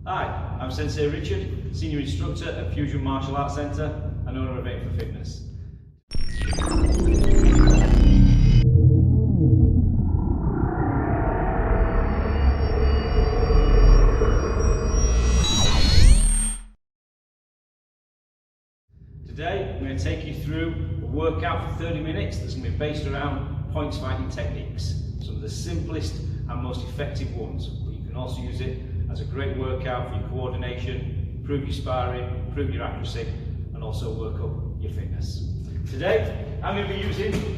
Hi, I'm Sensei Richard, Senior Instructor at Fusion Martial Arts Centre and owner of Aim for Fitness. Today I'm going to take you through a workout for 30 minutes that's going to be based around points fighting techniques. Some of the simplest and most effective ones, but you can also use it as a great workout for your coordination, improve your sparring, improve your accuracy and also work up your fitness. Today I'm going to be using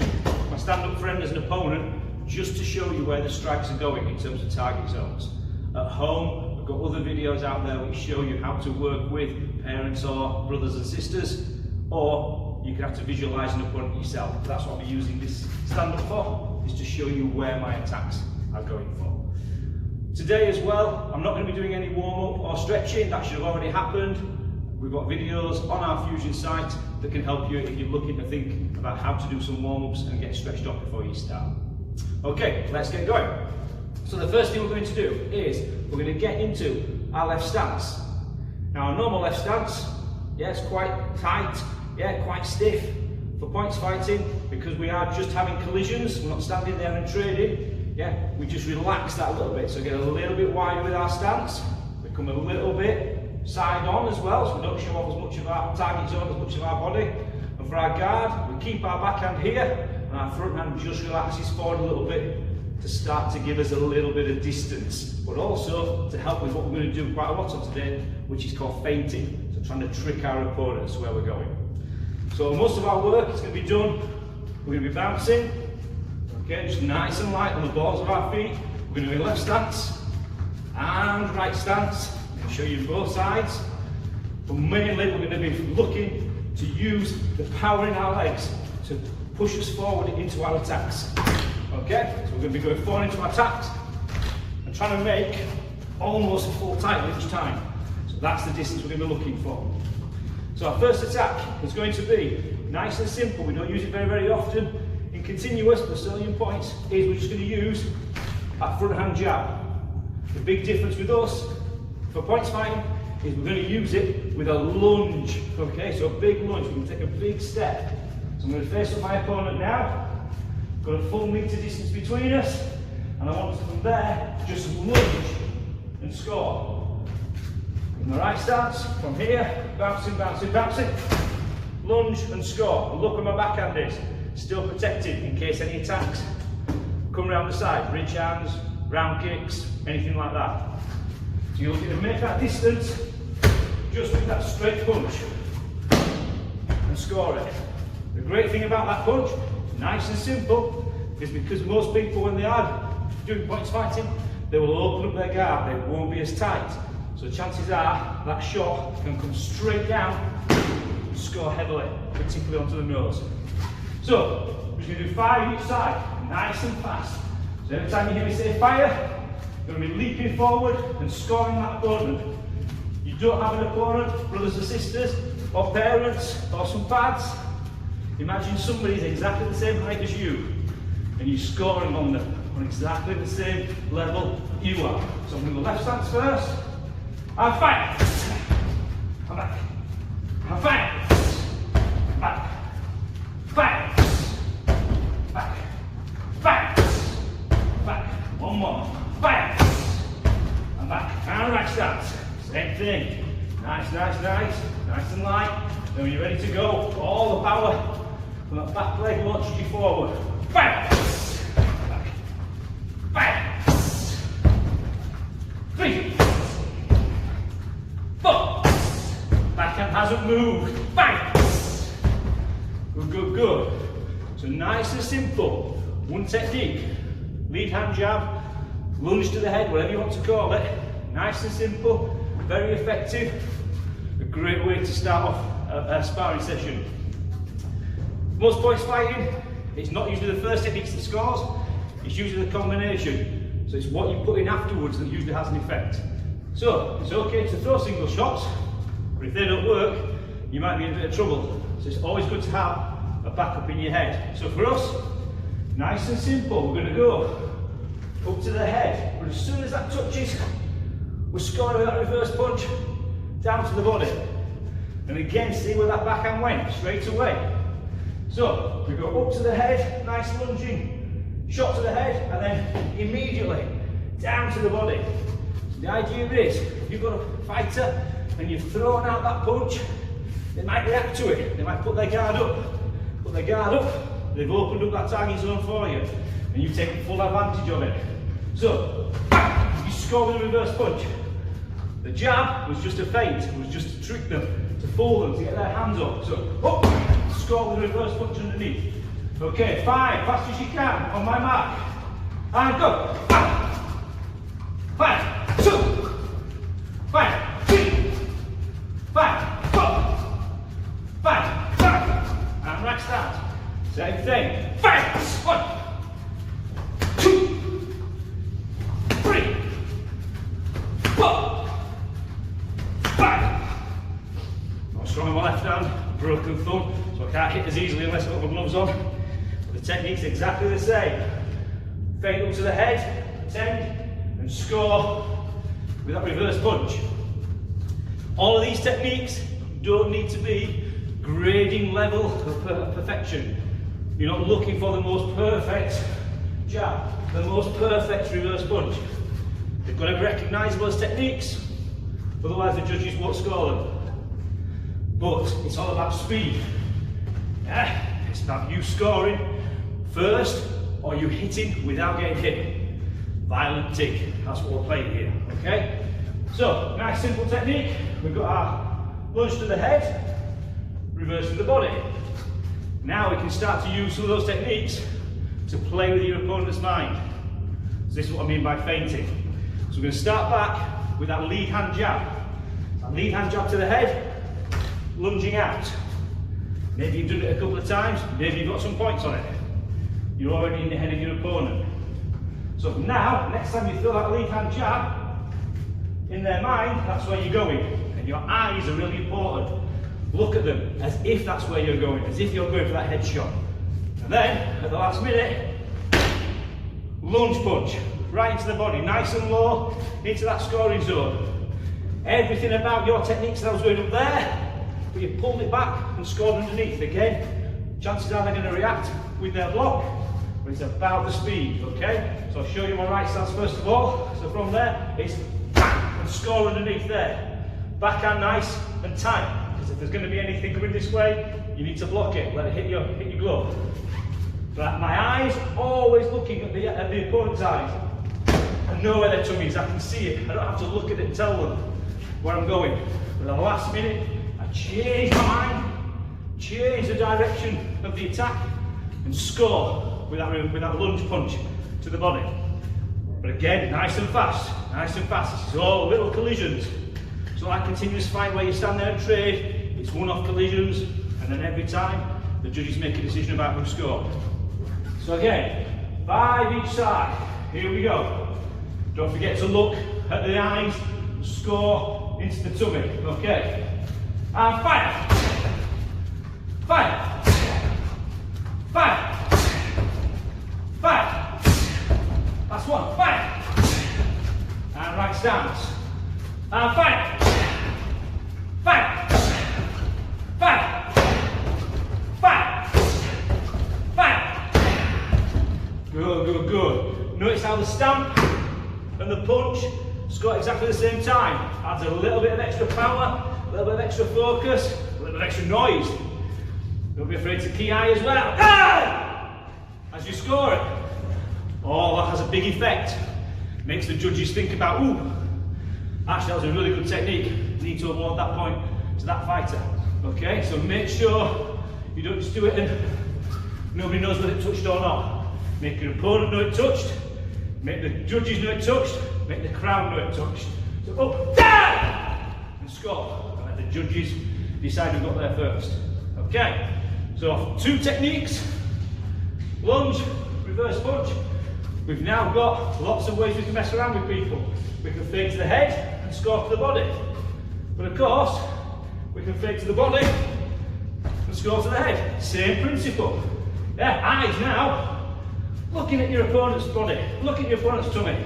my stand-up friend as an opponent just to show you where the strikes are going in terms of target zones. At home, I've got other videos out there which show you how to work with parents or brothers and sisters, or you can have to visualise an opponent yourself. That's what I'm using this stand-up for, is to show you where my attacks are going for. Today as well, I'm not going to be doing any warm-up or stretching, that should have already happened. We've got videos on our Fusion site that can help you if you're looking to think about how to do some warm-ups and get stretched up before you start. Okay, let's get going. So the first thing we're going to do is we're going to get into our left stance. Now our normal left stance, it's quite tight, quite stiff for points fighting because we are just having collisions, we're not standing there and trading. We just relax that a little bit, so get a little bit wider with our stance, become a little bit side on as well, so we don't show off as much of our target zone, as much of our body. And for our guard, we keep our backhand here, and our front hand just relaxes forward a little bit to start to give us a little bit of distance, but also to help with what we're going to do quite a lot of today, which is called feinting, so trying to trick our opponents where we're going. So most of our work is going to be done, we're going to be bouncing, just nice and light on the balls of our feet. We're going to do left stance and right stance. I'm going to show you both sides, but mainly we're going to be looking to use the power in our legs to push us forward into our attacks. Okay, so we're going to be going forward into our attacks and trying to make almost a full title each time. So that's the distance we're going to be looking for. So our first attack is going to be nice and simple. We don't use it very often in continuous, the salient points is we're just going to use our front hand jab. The big difference with us for points fighting is we're going to use it with a lunge. Okay, so a big lunge, we're going to take a big step. So I'm going to face up my opponent now, got a full metre distance between us, and I want to from there just lunge and score. In the right stance, from here, bouncing, lunge and score. And look where my backhand is. Still protected in case any attacks come around the side, bridge hands, round kicks, anything like that. So you're looking to make that distance just with that straight punch and score it. The great thing about that punch, nice and simple, is because most people when they are doing points fighting, they will open up their guard, they won't be as tight. So chances are that shot can come straight down and score heavily, particularly onto the nose. So, we're just going to do 5 each side, nice and fast. So every time you hear me say fire, you're going to be leaping forward and scoring that opponent. You don't have an opponent, brothers and sisters, or parents, or some pads. Imagine somebody's exactly the same height as you, and you're scoring on them on exactly the same level you are. So I'm going to go left stance first, and fire! I'm back, and fire! Back, fire! Back, one more, fire, and back, and right stance, same thing, nice and light, then when you're ready to go, all the power from that back leg launches you forward, fire, back, fire, 3, 4, backhand hasn't moved, fire, good, so nice and simple, one technique. Lead hand jab, lunge to the head, whatever you want to call it. Nice and simple, very effective. A great way to start off a sparring session. Most points fighting, it's not usually the first technique that scores, it's usually the combination. So it's what you put in afterwards that usually has an effect. So it's okay to throw single shots, but if they don't work, you might be in a bit of trouble. So it's always good to have a backup in your head. So for us, nice and simple, we're going to go up to the head, but as soon as that touches we're scoring with that reverse punch down to the body. And again, see where that backhand went, straight away. So, we go up to the head, nice lunging shot to the head, and then immediately down to the body. So the idea is, if you've got a fighter and you've thrown out that punch, they might react to it. They might put their guard up. Put their guard up, they've opened up that target zone for you, and you take full advantage of it. So, bang, you score with a reverse punch. The jab was just a feint, it was just to trick them, to fool them, to get their hands up. So, up, score with a reverse punch underneath. Okay, 5, fast as you can, on my mark. And go. 5, 2, 5, 3, 5, 4, 5, 5. And right start. Same thing. 5, 1, 2, 3, 4, 5. Not strong on my left hand, broken thumb, so I can't hit as easily unless I've got my gloves on. But the technique's exactly the same. Feint up to the head, attend, and score with that reverse punch. All of these techniques don't need to be grading level of perfection. You're not looking for the most perfect jab, the most perfect reverse punch. They've got to be recognisable as techniques, otherwise the judges won't score them. But it's all about speed. Yeah? It's about you scoring first, or you hitting without getting hit. Violent tick, that's what we're playing here, okay? So, nice simple technique. We've got our lunge to the head, reverse to the body. Now we can start to use some of those techniques to play with your opponent's mind. So this is what I mean by feinting. So we're going to start back with that lead hand jab. That lead hand jab to the head, lunging out. Maybe you've done it a couple of times, maybe you've got some points on it. You're already in the head of your opponent. So now, next time you throw that lead hand jab, in their mind, that's where you're going. And your eyes are really important. Look at them as if that's where you're going, as if you're going for that headshot. And then, at the last minute, lunge punch, right into the body, nice and low, into that scoring zone. Everything about your techniques that I was going up there, but you pulled it back and scored underneath. Again, chances are they're going to react with their block, but it's about the speed, okay? So I'll show you my right stance first of all. So from there, it's bang, and score underneath there. Backhand nice and tight. If there's going to be anything coming this way, you need to block it, let it hit your glove. But my eyes always looking at the opponent's eyes. I know where their tongue is, I can see it. I don't have to look at it and tell them where I'm going. But at the last minute, I change my mind, change the direction of the attack, and score with that lunge punch to the body. But again, nice and fast, nice and fast. This is all little collisions. It's not like continuous fight where you stand there and trade. It's one-off collisions, and then every time the judges make a decision about who scored. So again, 5 each side. Here we go. Don't forget to look at the eyes, score into the tummy. Okay. And fire. Fire. Fire. Fire. Last one. Fire. And right stance. And fire. Fire. Fire! Fire! Fire! Good, good, good. Notice how the stamp and the punch score at exactly the same time. Adds a little bit of extra power, a little bit of extra focus, a little bit of extra noise. Don't be afraid to key eye as well. Ah! As you score it. Oh, that has a big effect. Makes the judges think about, ooh, actually that was a really good technique. Need to award that point to that fighter. Okay, so make sure you don't just do it and nobody knows whether it touched or not. Make your opponent know it touched, make the judges know it touched, make the crowd know it touched. So up, down, and score. And let the judges decide who got there first. Okay, so 2 techniques, lunge, reverse punch. We've now got lots of ways we can mess around with people. We can feint to the head and score to the body. But of course, we can feint to the body and score to the head. Same principle. Yeah, eyes now, looking at your opponent's body, looking at your opponent's tummy.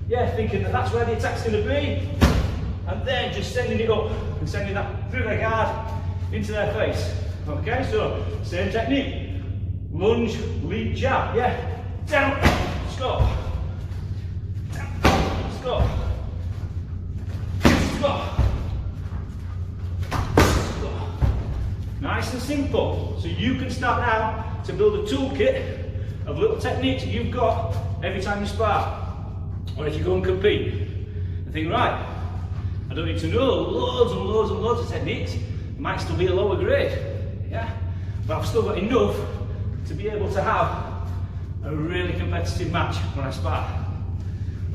Yeah, thinking that that's where the attack's going to be. and then just sending it up and sending that through their guard into their face. Okay, so same technique. Lunge, lead jab, yeah. Down, score. Down, score. Score. Score. Nice and simple. So you can start now to build a toolkit of little techniques that you've got every time you spar. Or if you go and compete, and think, right, I don't need to know loads and loads and loads of techniques. It might still be a lower grade, yeah? But I've still got enough to be able to have a really competitive match when I spar.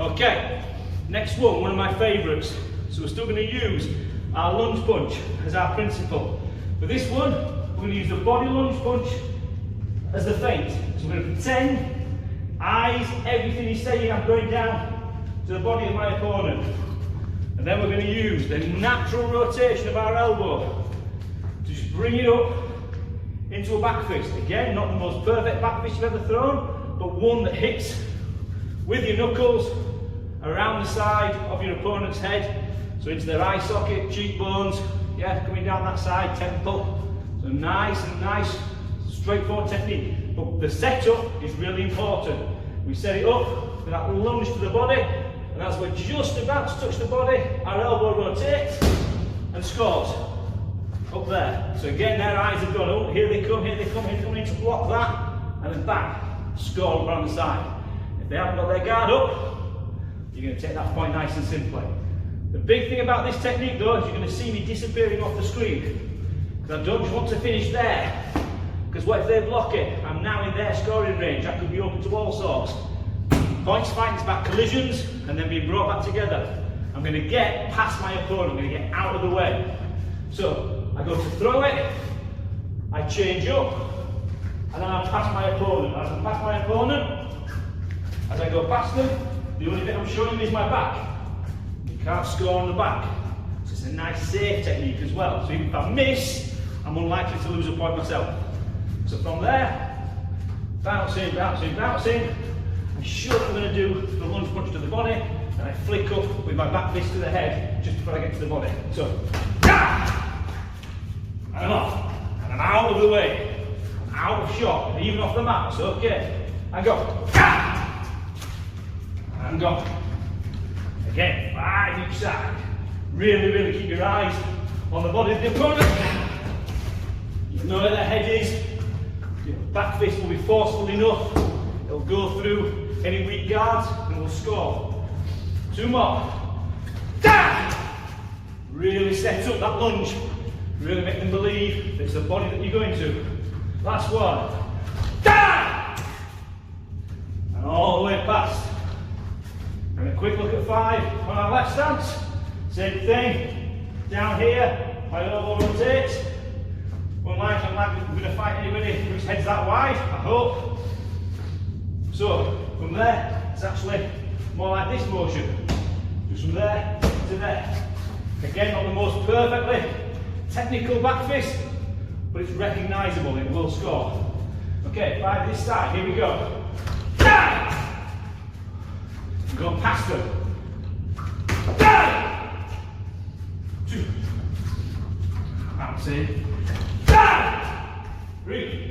Okay, next one of my favourites. So we're still going to use our lunge punch as our principle. For this one, we're going to use the body lunge punch as the feint. So we're going to pretend, eyes, everything he's saying, I'm going down to the body of my opponent. And then we're going to use the natural rotation of our elbow to just bring it up into a back fist. Again, not the most perfect back fist you've ever thrown, but one that hits with your knuckles around the side of your opponent's head. So into their eye socket, cheekbones, yeah, coming down that side, temple. So nice and nice, straightforward technique. But the setup is really important. We set it up with that lunge to the body, and as we're just about to touch the body, our elbow rotates and scores up there. So again, their eyes have gone up, here they come, here they come, here they come in to block that, and then bang, score around the side. If they haven't got their guard up, you're going to take that point nice and simply. The big thing about this technique though, is you're going to see me disappearing off the screen. Because I don't just want to finish there. Because what if they block it? I'm now in their scoring range. I could be open to all sorts. Points, fights, back collisions, and then being brought back together. I'm going to get past my opponent, I'm going to get out of the way. So, I go to throw it, I change up, and then I pass my opponent. As I pass my opponent, as I go past them, the only bit I'm showing is my back. You can't score on the back. So it's a nice safe technique as well. So even if I miss, I'm unlikely to lose a point myself. So from there, bouncing, bouncing, bouncing, I'm sure I'm going to do the lunge punch to the body, and I flick up with my back fist to the head just before I get to the body. So, and I'm off, and I'm out of the way, I'm out of shot, even off the mat, so okay, I go, and go. Again, 5 each side. Really, really keep your eyes on the body of the opponent. You know where their head is. Your back fist will be forceful enough. It'll go through any weak guards and we'll score. 2 more. Really set up that lunge. Really make them believe that it's the body that you're going to. Last one. And all the way past. And a quick look at 5 on our left stance. Same thing. Down here, my elbow rotates. Unlike I'm going to fight anybody whose head's that wide, I hope. So, from there, it's actually more like this motion. Just from there to there. Again, not the most perfectly technical back fist, but it's recognisable, it will score. Okay, 5 this side, here we go. Go past them. 2. Bouncing. 3.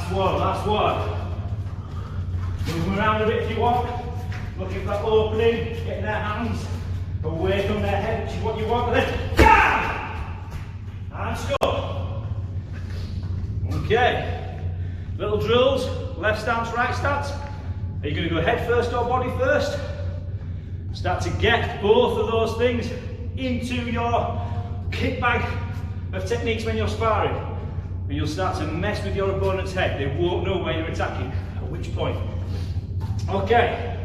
4. Last one. Move them around a bit if you want. Looking for that opening, getting their hands away from their head, which is what you want. And then, and score. Okay. Little drills, left stance, right stance. Are you going to go head first or body first? Start to get both of those things into your kit bag of techniques when you're sparring. And you'll start to mess with your opponent's head. They won't know where you're attacking, at which point. Okay,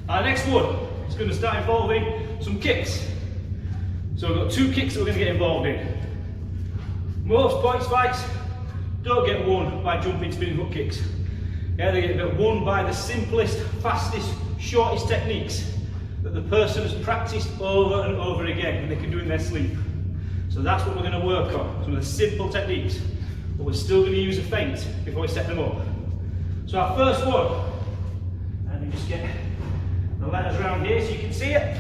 our next one is going to start involving some kicks. So we've got 2 kicks that we're going to get involved in. Most points fights don't get won by jumping spinning hook kicks. Yeah, they get won by the simplest, fastest, shortest techniques that the person has practiced over and over again and they can do in their sleep. So that's what we're going to work on, some of the simple techniques. But we're still going to use a feint before we set them up. So our first one Just get the letters around here so you can see it.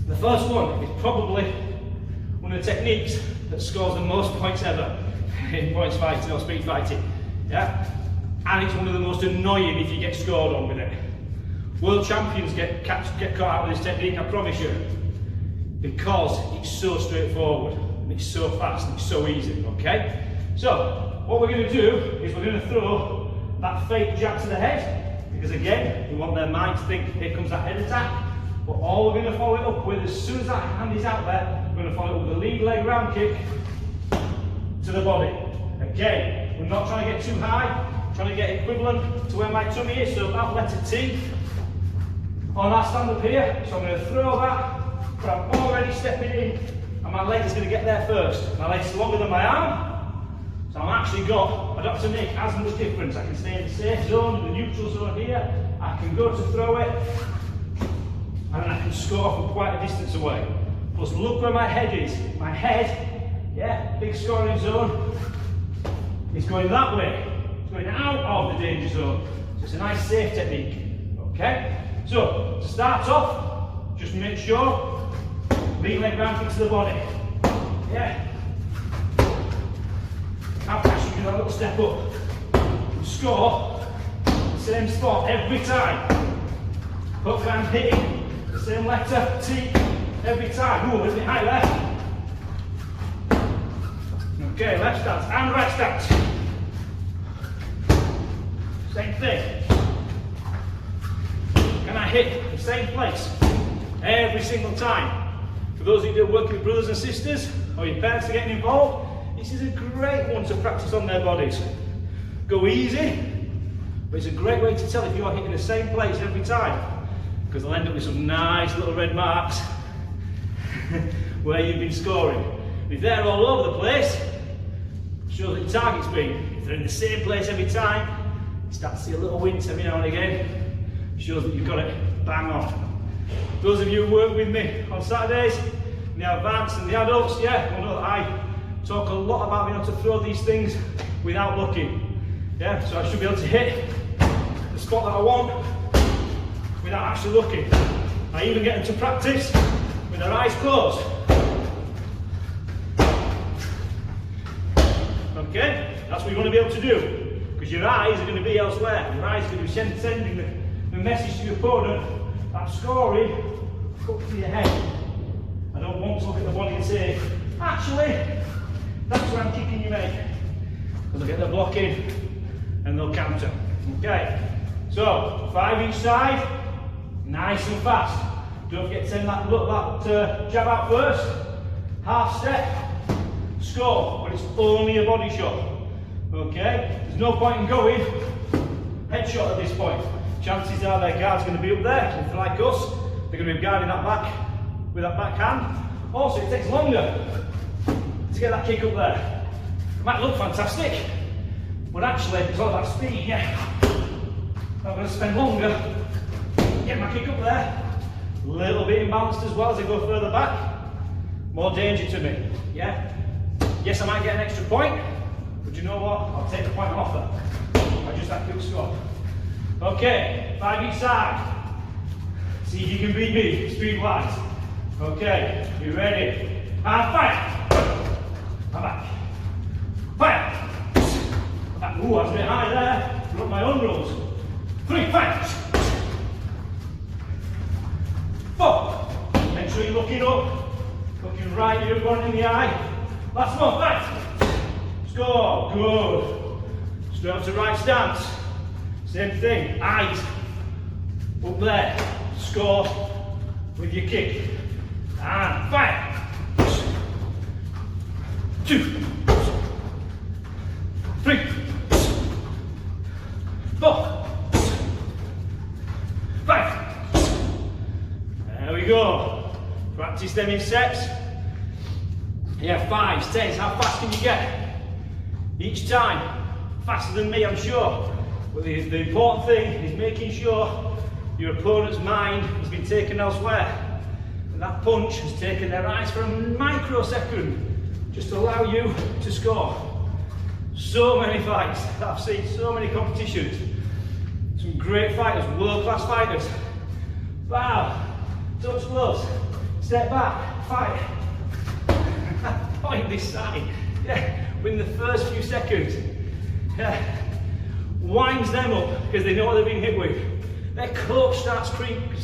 The first one is probably one of the techniques that scores the most points ever in points fighting or speed fighting. Yeah? And it's one of the most annoying if you get scored on with it. World champions get caught out with this technique, I promise you, because it's so straightforward and it's so fast and it's so easy, okay? So, what we're going to do is we're going to throw that fake jab to the head, because again, we want their mind to think, here comes that head attack, but all we're going to follow it up with, as soon as that hand is out there, we're going to follow it up with a lead leg round kick to the body. Again, we're not trying to get too high, trying to get equivalent to where my tummy is, so about letter T on that stand up here. So I'm going to throw that, but I'm already stepping in, and my leg is going to get there first. My leg's longer than my arm, so I don't have to make as much difference. I can stay in the safe zone, in the neutral zone here. I can go to throw it, and I can score from quite a distance away. Plus, look where my head is. My head, yeah, big scoring zone, is going that way. It's going out of the danger zone. So it's a nice safe technique, okay? So, to start off, just make sure, lead leg round kick to the body. Yeah. After you do that little step up, and score the same spot every time. Hook and hitting the same letter T every time. Ooh, a little bit high left. Okay, left stance and right stance. Same thing. Can I hit the same place every single time? For those of you who are working with brothers and sisters, or your parents are getting involved, this is a great one to practice on their bodies. Go easy, but it's a great way to tell if you are hitting the same place every time, because they'll end up with some nice little red marks where you've been scoring. If they're all over the place, it shows that your target's been. If they're in the same place every time, you start to see a little wince every now and again. Shows that you've got it bang on. Those of you who work with me on Saturdays, in the advanced and the adults, yeah, will know that I talk a lot about being able to throw these things without looking. Yeah, so I should be able to hit the spot that I want without actually looking. I even get them to practice with their eyes closed. Okay, that's what you want to be able to do, because your eyes are going to be elsewhere. Your eyes are going to be sending the message to your opponent, I'm scoring, up to your head. I don't want to look at the body and say, actually, that's where I'm kicking you, mate. Because they'll get their block in and they'll counter. Okay, so 5 each side, nice and fast. Don't forget to send that jab out first. Half step, score, but it's only a body shot. Okay, there's no point in going headshot at this point. Chances are their guard's going to be up there. If they're like us, they're going to be guarding that back with that back hand. Also, it takes longer to get that kick up there. It might look fantastic, but actually it's all about speed, yeah. I'm going to spend longer getting my kick up there. A little bit imbalanced as well as I go further back. More danger to me, yeah. Yes, I might get an extra point, but you know what? I'll take the point on offer. I just that quick score. Okay, 5 each side. See if you can beat me, speed-wise. Okay, you ready? And fire! I'm back. Fire! Back. Ooh, that's a bit high there. I've got my own rules. 3, fire! 4. Make sure you're looking up. Looking right at your opponent in the eye. Last one, fire! Score, good. Straight up to right stance. Same thing, eyes up there, score with your kick, and fire. 2, 3, 4, 5. There we go. Practice them in sets. Yeah, 5, 10. How fast can you get? Each time, faster than me, I'm sure. But the important thing is making sure your opponent's mind has been taken elsewhere. And that punch has taken their eyes for a microsecond, just to allow you to score. So many fights that I've seen, so many competitions. Some great fighters, world-class fighters. Bow, touch gloves, step back, fight. Point this side. Yeah, within the first few seconds. Yeah. Winds them up because they know what they're being hit with. Their coach starts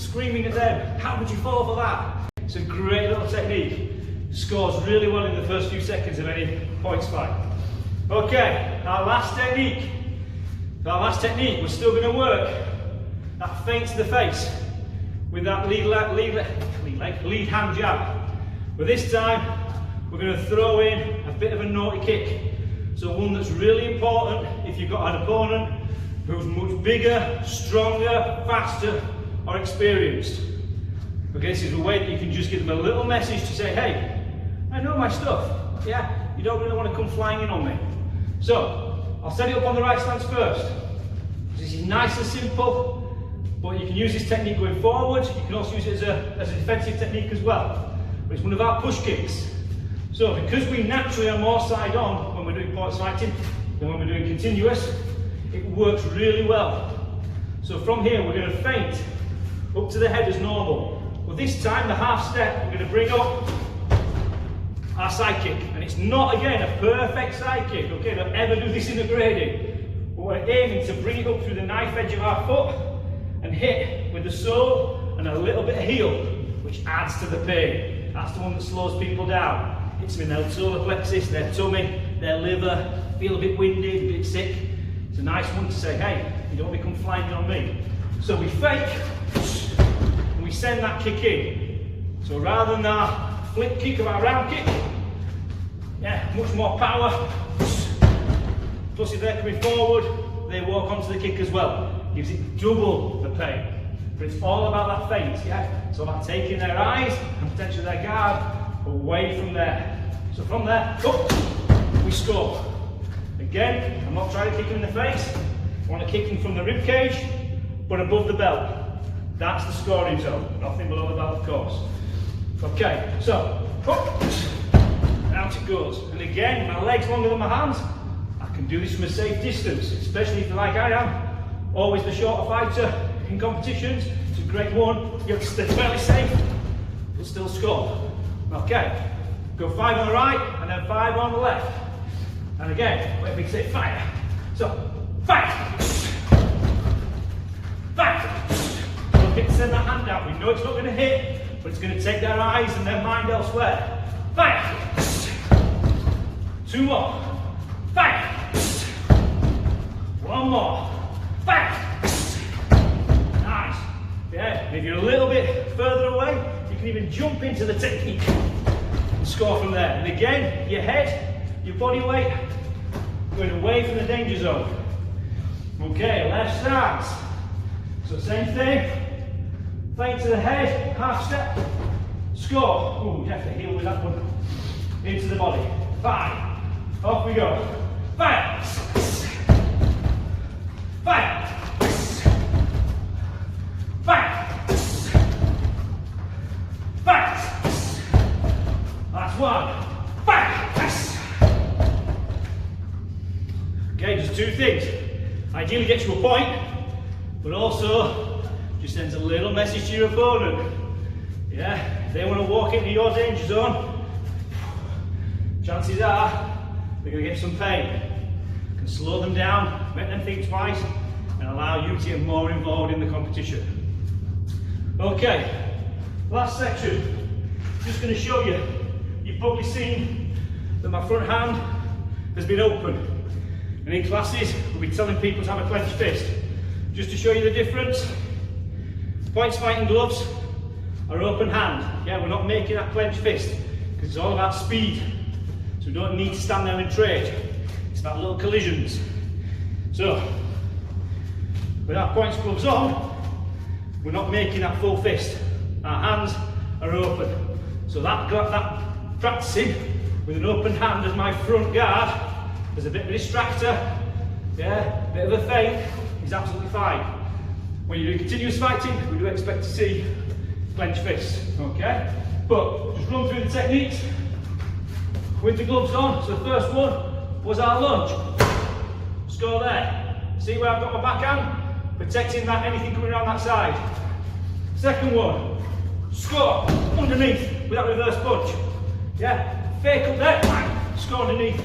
screaming at them. How would you fall for that? It's a great little technique. Scores really well in the first few seconds of any points fight. Okay, our last technique. Our last technique, we're still going to work that feint to the face with that lead hand jab. But this time, we're going to throw in a bit of a naughty kick. So one that's really important if you've got an opponent who's much bigger, stronger, faster, or experienced. Okay, this is a way that you can just give them a little message to say, hey, I know my stuff. Yeah, you don't really want to come flying in on me. So, I'll set it up on the right stance first. This is nice and simple, but you can use this technique going forward. You can also use it as a defensive technique as well. But it's one of our push kicks. So, because we naturally are more side on when we're doing points fighting than when we're doing continuous, it works really well. So from here, we're going to feint up to the head as normal. But this time, the half step, we're going to bring up our side kick. And it's not, again, a perfect side kick. Okay, don't ever do this in the grading. But we're aiming to bring it up through the knife edge of our foot and hit with the sole and a little bit of heel, which adds to the pain. That's the one that slows people down. Hits them in their solar plexus, their tummy, their liver, feel a bit winded, a bit sick. It's a nice one to say, hey, you don't become flying on me. So we fake, and we send that kick in. So rather than our flip kick of our round kick, yeah, much more power. Plus if they're coming forward, they walk onto the kick as well. Gives it double the pain. But it's all about that feint, yeah? It's all about taking their eyes and potentially their guard away from there. So from there, up, we score. Again, I'm not trying to kick him in the face. I want to kick him from the rib cage, but above the belt. That's the scoring zone. Nothing below the belt, of course. Okay, so up, and out it goes. And again, my legs longer than my hands. I can do this from a safe distance, especially if you're like I am. Always the shorter fighter in competitions. It's a great one. You have to stay fairly safe, but still score. Okay, go 5 on the right and then 5 on the left. And again, wait for me to say fire. So, fire! Fire! Don't get to send that hand out. We know it's not going to hit, but it's going to take their eyes and their mind elsewhere. Fire! 2 more. Fire! 1 more. Fire! Nice. Yeah, and if you're a little bit further away, you can even jump into the technique and score from there. And again, your head, your body weight, going away from the danger zone. Okay, left stance. So same thing, feint to the head, half step, score. Ooh, you have to heel with that one. Into the body. 5. Off we go. 5. 5. 5. 5. Last one. 5. Okay, just 2 things. Ideally gets you a point, but also just sends a little message to your opponent. Yeah, if they want to walk into your danger zone, chances are they're going to get some pain. You can slow them down, make them think twice, and allow you to get more involved in the competition. Okay, last section. Just going to show you. You've probably seen that my front hand has been open. And in classes, we'll be telling people to have a clenched fist. Just to show you the difference, points fighting gloves are open hand. Yeah, we're not making that clenched fist because it's all about speed. So we don't need to stand there and trade. It's about little collisions. So, with our points gloves on, we're not making that full fist. Our hands are open. So that practicing with an open hand as my front guard, as a bit of a distractor, yeah, a bit of a feint, is absolutely fine. When you do continuous fighting, we do expect to see clenched fists, okay? But just run through the techniques with the gloves on. So the first one was our lunge. Score there. See where I've got my backhand? protecting that anything coming around that side. Second one, score underneath with that reverse punch. Yeah, fake up there, score underneath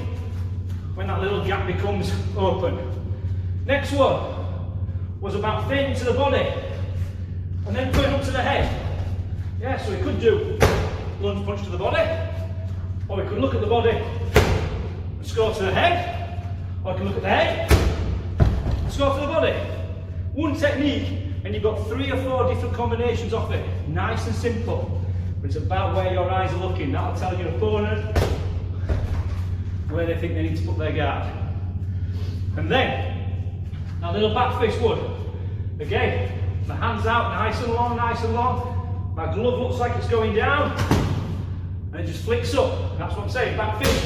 when that little gap becomes open. Next one was about fading to the body and then going up to the head. Yeah, so we could do lunge punch to the body, or we could look at the body and score to the head, or we can look at the head and score to the body. One technique, and you've got 3 or 4 different combinations of it. Nice and simple, but it's about where your eyes are looking. That'll tell your opponent where they think they need to put their guard. And then, a little back fist wood. Again, my hands out, nice and long, nice and long. My glove looks like it's going down, and it just flicks up. That's what I'm saying, back fist.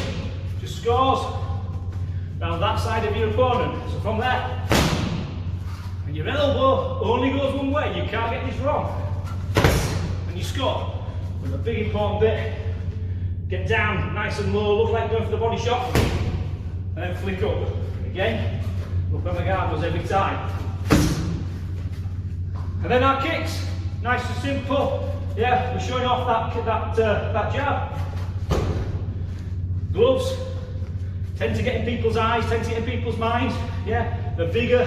Just scores around that side of your opponent. So from there, and your elbow only goes one way, you can't get this wrong. And you score. With a big important bit, get down nice and low, look like going for the body shot, and then flick up. Again, look where my guard was every time. And then our kicks, nice and simple. Yeah, we're showing off that jab. Gloves tend to get in people's eyes, tend to get in people's minds. Yeah, they're bigger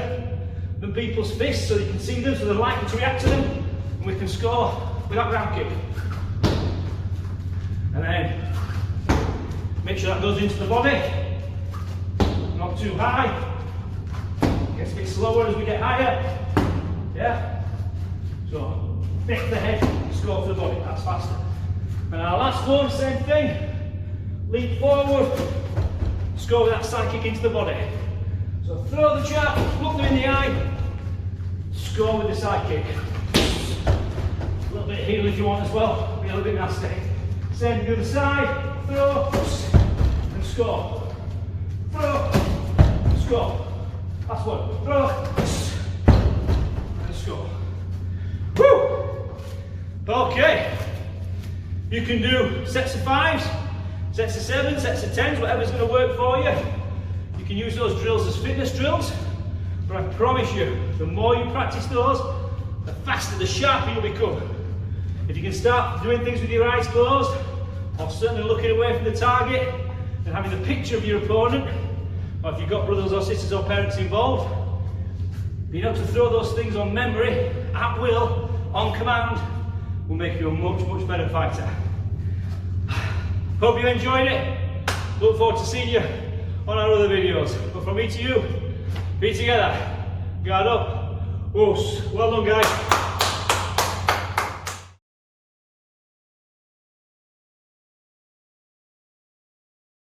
than people's fists, so you can see them, so they're likely to react to them, and we can score with that ground kick. And then make sure that goes into the body, not too high. Gets a bit slower as we get higher. Yeah. So pick the head, score to the body. That's faster. And our last one, same thing. Leap forward, score with that side kick into the body. So throw the jab, look them in the eye, score with the side kick. A little bit of heel if you want as well. Be a little bit nasty. Same to the other side, throw and score. Throw and score. Last one, throw and score. Woo! Okay. You can do sets of 5s, sets of 7s, sets of 10s, whatever's going to work for you. You can use those drills as fitness drills, but I promise you, the more you practice those, the faster, the sharper you'll become. If you can start doing things with your eyes closed, or certainly looking away from the target and having the picture of your opponent, or if you've got brothers or sisters or parents involved, being able to throw those things on memory, at will, on command, will make you a much, much better fighter. Hope you enjoyed it. Look forward to seeing you on our other videos. But from me to you, be together, guard up, woos. Well done guys.